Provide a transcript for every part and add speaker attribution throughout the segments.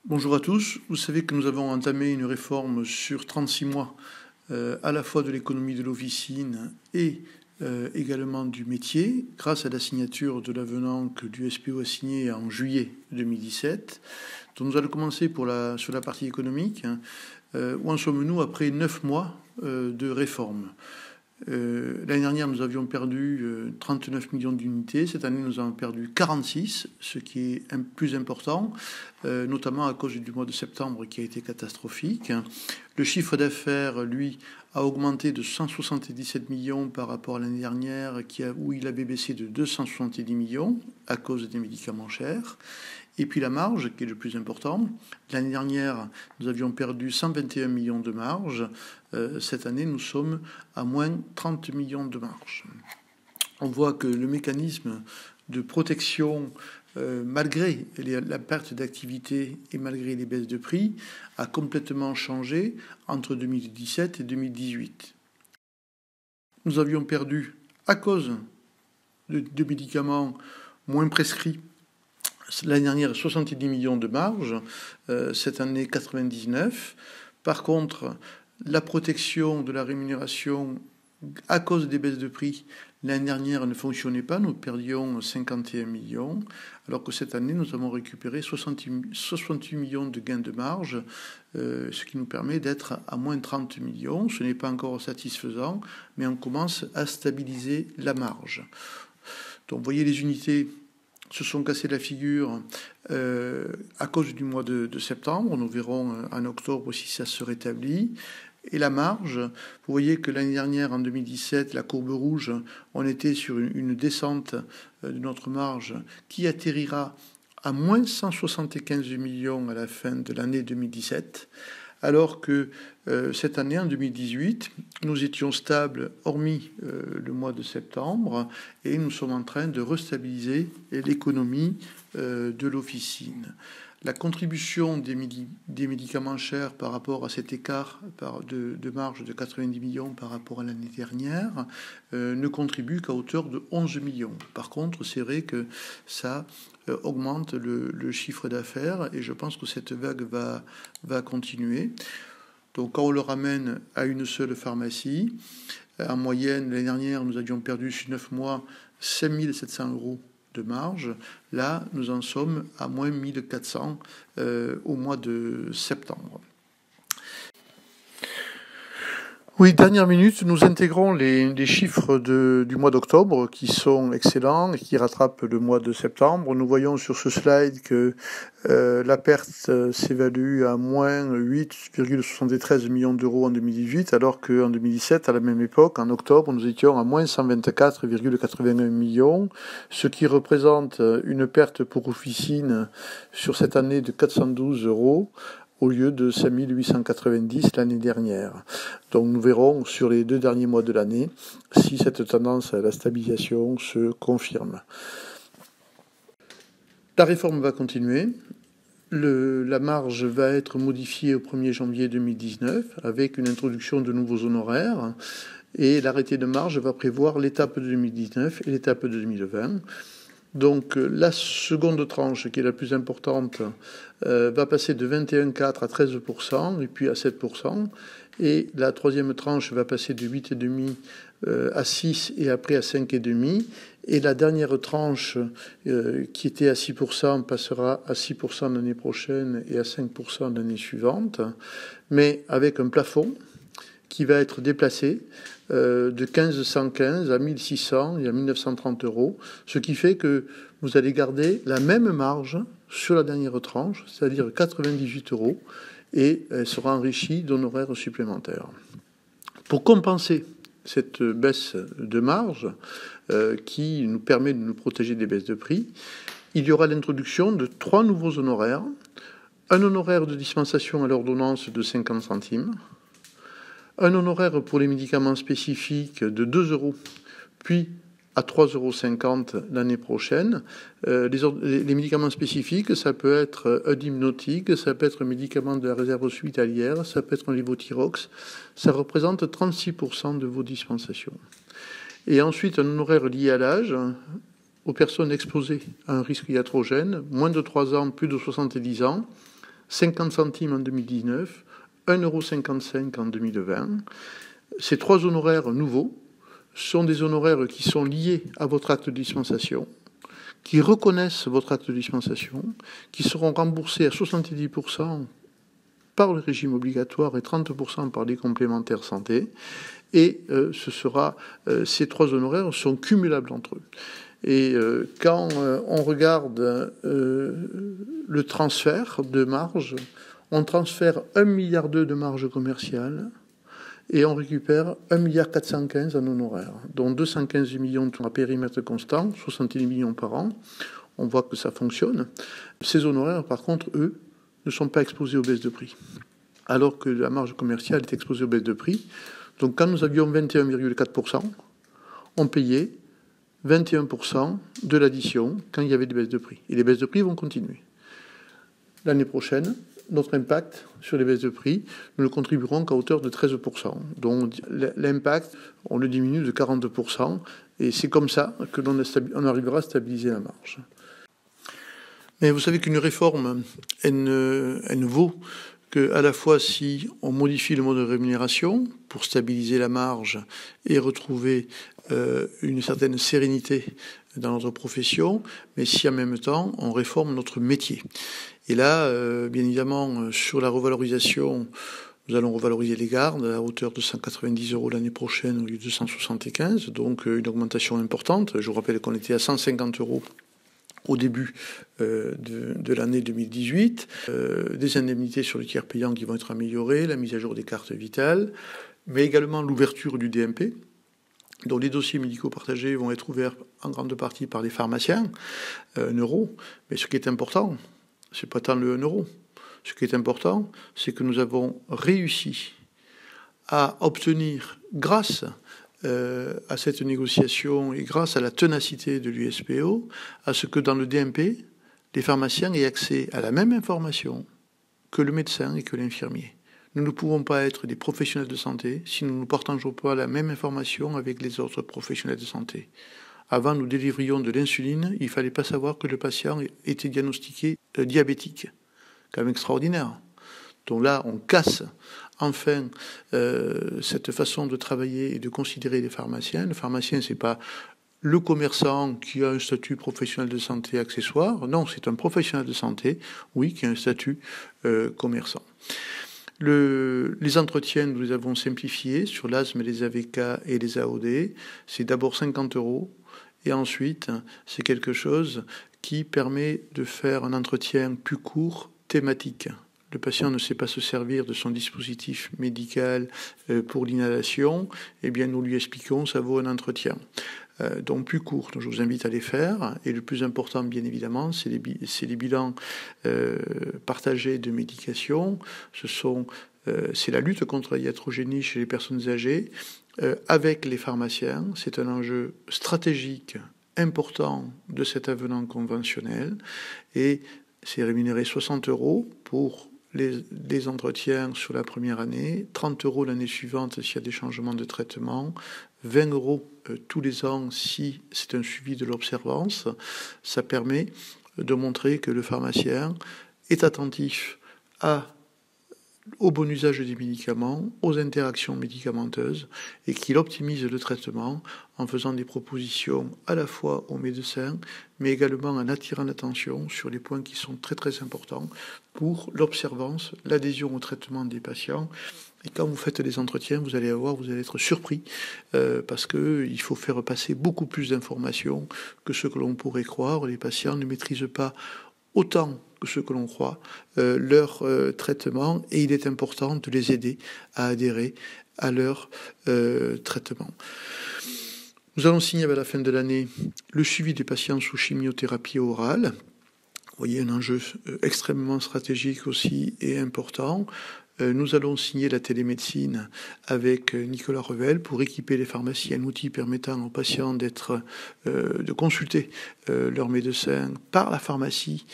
Speaker 1: Bonjour à tous. Vous savez que nous avons entamé une réforme sur 36 mois, à la fois de l'économie de l'officine et également du métier, grâce à la signature de l'avenant que l'USPO a signé en juillet 2017. Donc nous allons commencer sur la partie économique. Où en sommes-nous après 9 mois de réforme? L'année dernière, nous avions perdu 39 millions d'unités. Cette année, nous avons perdu 46, ce qui est plus important, notamment à cause du mois de septembre qui a été catastrophique. Le chiffre d'affaires, lui, a augmenté de 177 millions par rapport à l'année dernière, où il avait baissé de 270 millions à cause des médicaments chers. Et puis la marge, qui est le plus important. L'année dernière, nous avions perdu 121 millions de marge. Cette année, nous sommes à moins 30 millions de marge. On voit que le mécanisme de protection, malgré la perte d'activité et malgré les baisses de prix, a complètement changé entre 2017 et 2018. Nous avions perdu, à cause de médicaments moins prescrits, l'année dernière, 70 millions de marge, cette année 99. Par contre, la protection de la rémunération à cause des baisses de prix, l'année dernière ne fonctionnait pas, nous perdions 51 millions, alors que cette année, nous avons récupéré 68 millions de gains de marge, ce qui nous permet d'être à moins 30 millions. Ce n'est pas encore satisfaisant, mais on commence à stabiliser la marge. Donc, vous voyez, les unités se sont cassés la figure à cause du mois de septembre. Nous verrons en octobre si ça se rétablit. Et la marge, vous voyez que l'année dernière, en 2017, la courbe rouge, on était sur une descente de notre marge qui atterrira à moins 175 millions à la fin de l'année 2017, alors que cette année, en 2018, nous étions stables, hormis le mois de septembre, et nous sommes en train de restabiliser l'économie de l'officine. La contribution des médicaments chers par rapport à cet écart de marge de 90 millions par rapport à l'année dernière ne contribue qu'à hauteur de 11 millions. Par contre, c'est vrai que ça augmente le chiffre d'affaires et je pense que cette vague va continuer. Donc quand on le ramène à une seule pharmacie, en moyenne, l'année dernière, nous avions perdu sur 9 mois 5 700 euros de marge. Là, nous en sommes à moins 1400 au mois de septembre. Oui, dernière minute, nous intégrons les chiffres du mois d'octobre qui sont excellents et qui rattrapent le mois de septembre. Nous voyons sur ce slide que la perte s'évalue à moins 8,73 millions d'euros en 2018, alors qu'en 2017, à la même époque, en octobre, nous étions à moins 124,81 millions, ce qui représente une perte pour officine sur cette année de 412 euros, au lieu de 5 890 l'année dernière. Donc nous verrons sur les 2 derniers mois de l'année si cette tendance à la stabilisation se confirme. La réforme va continuer. La marge va être modifiée au 1er janvier 2019 avec une introduction de nouveaux honoraires et l'arrêté de marge va prévoir l'étape de 2019 et l'étape de 2020. Donc la seconde tranche, qui est la plus importante, va passer de 21,4 à 13% et puis à 7%. Et la troisième tranche va passer de 8,5 à 6 et après à 5,5. Et la dernière tranche, qui était à 6%, passera à 6% l'année prochaine et à 5% l'année suivante, mais avec un plafond qui va être déplacé de 1515 à 1600 et à 1930 euros, ce qui fait que vous allez garder la même marge sur la dernière tranche, c'est-à-dire 98 euros, et elle sera enrichie d'honoraires supplémentaires. Pour compenser cette baisse de marge qui nous permet de nous protéger des baisses de prix, il y aura l'introduction de 3 nouveaux honoraires, un honoraire de dispensation à l'ordonnance de 50 centimes, un honoraire pour les médicaments spécifiques de 2 euros, puis à 3,50 € l'année prochaine. Les médicaments spécifiques, ça peut être un hypnotique, ça peut être un médicament de la réserve hospitalière, ça peut être un lévothyrox. Ça représente 36% de vos dispensations. Et ensuite, un honoraire lié à l'âge, aux personnes exposées à un risque iatrogène, moins de 3 ans, plus de 70 ans. 50 centimes en 2019, 1,55 € en 2020. Ces 3 honoraires nouveaux sont des honoraires qui sont liés à votre acte de dispensation, qui reconnaissent votre acte de dispensation, qui seront remboursés à 70% par le régime obligatoire et 30% par des complémentaires santé. Et ces 3 honoraires sont cumulables entre eux. Et quand on regarde le transfert de marge, on transfère 1,2 milliard de marge commerciale et on récupère 1,415 milliard en honoraires, dont 215 millions à périmètre constant, 70 millions par an. On voit que ça fonctionne. Ces honoraires, par contre, eux, ne sont pas exposés aux baisses de prix, alors que la marge commerciale est exposée aux baisses de prix. Donc quand nous avions 21,4%, on payait 21% de l'addition quand il y avait des baisses de prix. Et les baisses de prix vont continuer. L'année prochaine, notre impact sur les baisses de prix, nous ne contribuerons qu'à hauteur de 13%. Donc l'impact, on le diminue de 42%. Et c'est comme ça que l'on arrivera à stabiliser la marge. Mais vous savez qu'une réforme, elle ne vaut qu'à la fois si on modifie le mode de rémunération pour stabiliser la marge et retrouver une certaine sérénité dans notre profession, mais si en même temps on réforme notre métier. Et là, bien évidemment, sur la revalorisation, nous allons revaloriser les gardes à hauteur de 190 € l'année prochaine au lieu de 175, donc une augmentation importante. Je vous rappelle qu'on était à 150 € au début de l'année 2018, des indemnités sur le tiers payant qui vont être améliorées, la mise à jour des cartes vitales, mais également l'ouverture du DMP, dont les dossiers médicaux partagés vont être ouverts en grande partie par les pharmaciens, 1 €. Mais ce qui est important, c'est pas tant le 1 €. Ce qui est important, c'est que nous avons réussi à obtenir, grâce à cette négociation et grâce à la ténacité de l'USPO, à ce que dans le DMP, les pharmaciens aient accès à la même information que le médecin et que l'infirmier. Nous ne pouvons pas être des professionnels de santé si nous ne partageons pas la même information avec les autres professionnels de santé. Avant, nous délivrions de l'insuline, il ne fallait pas savoir que le patient était diagnostiqué diabétique. Quand même extraordinaire. Donc là, on casse enfin cette façon de travailler et de considérer les pharmaciens. Le pharmacien, c'est pas le commerçant qui a un statut professionnel de santé accessoire. Non, c'est un professionnel de santé, oui, qui a un statut commerçant. Les entretiens, nous les avons simplifiés sur l'asthme, les AVK et les AOD. C'est d'abord 50 € et ensuite, c'est quelque chose qui permet de faire un entretien plus court, thématique. Le patient ne sait pas se servir de son dispositif médical pour l'inhalation, eh bien nous lui expliquons, ça vaut un entretien. Donc plus court, donc je vous invite à les faire. Et le plus important, bien évidemment, c'est les bilans partagés de médication. C'est la lutte contre la iatrogénie chez les personnes âgées avec les pharmaciens. C'est un enjeu stratégique important de cet avenant conventionnel et c'est rémunéré 60 € pour les entretiens sur la première année, 30 € l'année suivante s'il y a des changements de traitement, 20 € tous les ans si c'est un suivi de l'observance. Ça permet de montrer que le pharmacien est attentif au bon usage des médicaments, aux interactions médicamenteuses, et qu'il optimise le traitement en faisant des propositions à la fois aux médecins, mais également en attirant l'attention sur les points qui sont très très importants pour l'observance, l'adhésion au traitement des patients. Et quand vous faites des entretiens, vous allez être surpris, parce qu'il faut faire passer beaucoup plus d'informations que ce que l'on pourrait croire. Les patients ne maîtrisent pas autant que ce que l'on croit, leur traitement, et il est important de les aider à adhérer à leur traitement. Nous allons signer à la fin de l'année le suivi des patients sous chimiothérapie orale. Vous voyez, un enjeu extrêmement stratégique aussi et important. Nous allons signer la télémédecine avec Nicolas Revel pour équiper les pharmacies un outil permettant aux patients de consulter leur médecin par la pharmacie,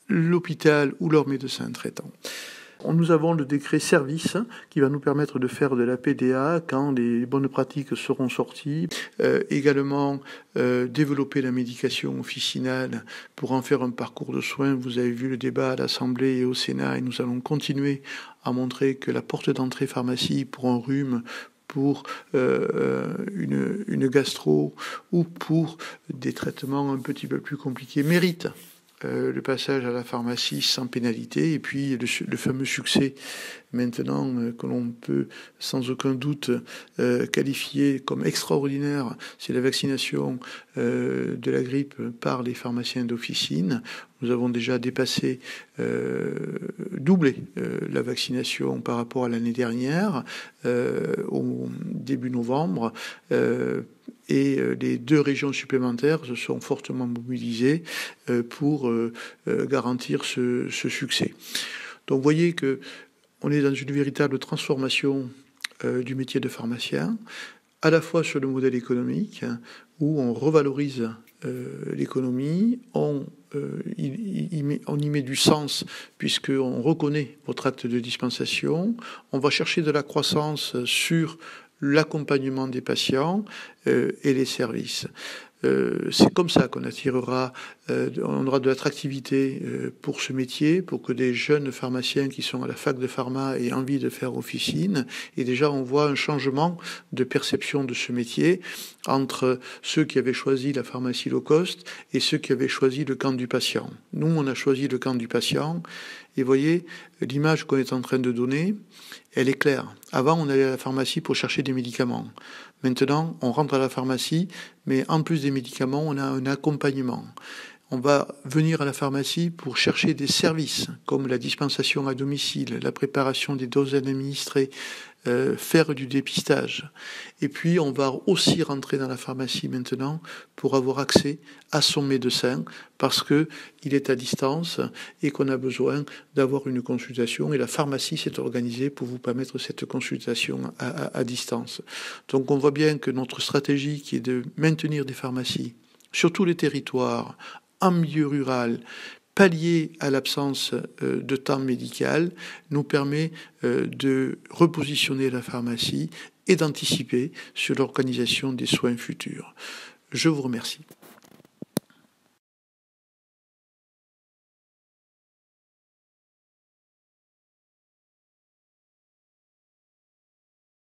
Speaker 1: l'hôpital ou leur médecin traitant. Nous avons le décret service qui va nous permettre de faire de la PDA quand les bonnes pratiques seront sorties. Également, développer la médication officinale pour en faire un parcours de soins. Vous avez vu le débat à l'Assemblée et au Sénat et nous allons continuer à montrer que la porte d'entrée pharmacie pour un rhume, pour une gastro ou pour des traitements un petit peu plus compliqués mérite le passage à la pharmacie sans pénalité, et puis le fameux succès maintenant que l'on peut sans aucun doute qualifier comme extraordinaire, c'est la vaccination de la grippe par les pharmaciens d'officine. Nous avons déjà dépassé, doublé la vaccination par rapport à l'année dernière, au début novembre, et les 2 régions supplémentaires se sont fortement mobilisées pour garantir ce succès. Donc vous voyez que on est dans une véritable transformation du métier de pharmacien, à la fois sur le modèle économique, où on revalorise l'économie, on y met du sens puisqu'on reconnaît votre acte de dispensation, on va chercher de la croissance sur l'accompagnement des patients et les services. C'est comme ça qu'on attirera, on aura de l'attractivité pour ce métier, pour que des jeunes pharmaciens qui sont à la fac de pharma aient envie de faire officine. Et déjà, on voit un changement de perception de ce métier entre ceux qui avaient choisi la pharmacie low cost et ceux qui avaient choisi le camp du patient. Nous, on a choisi le camp du patient. Et voyez, l'image qu'on est en train de donner, elle est claire. Avant, on allait à la pharmacie pour chercher des médicaments. Maintenant, on rentre à la pharmacie, mais en plus des médicaments, on a un accompagnement. On va venir à la pharmacie pour chercher des services, comme la dispensation à domicile, la préparation des doses administrées, faire du dépistage. Et puis, on va aussi rentrer dans la pharmacie maintenant pour avoir accès à son médecin parce que il est à distance et qu'on a besoin d'avoir une consultation. Et la pharmacie s'est organisée pour vous permettre cette consultation à distance. Donc, on voit bien que notre stratégie qui est de maintenir des pharmacies sur tous les territoires, en milieu rural, pallier à l'absence de temps médical, nous permet de repositionner la pharmacie et d'anticiper sur l'organisation des soins futurs. Je vous remercie.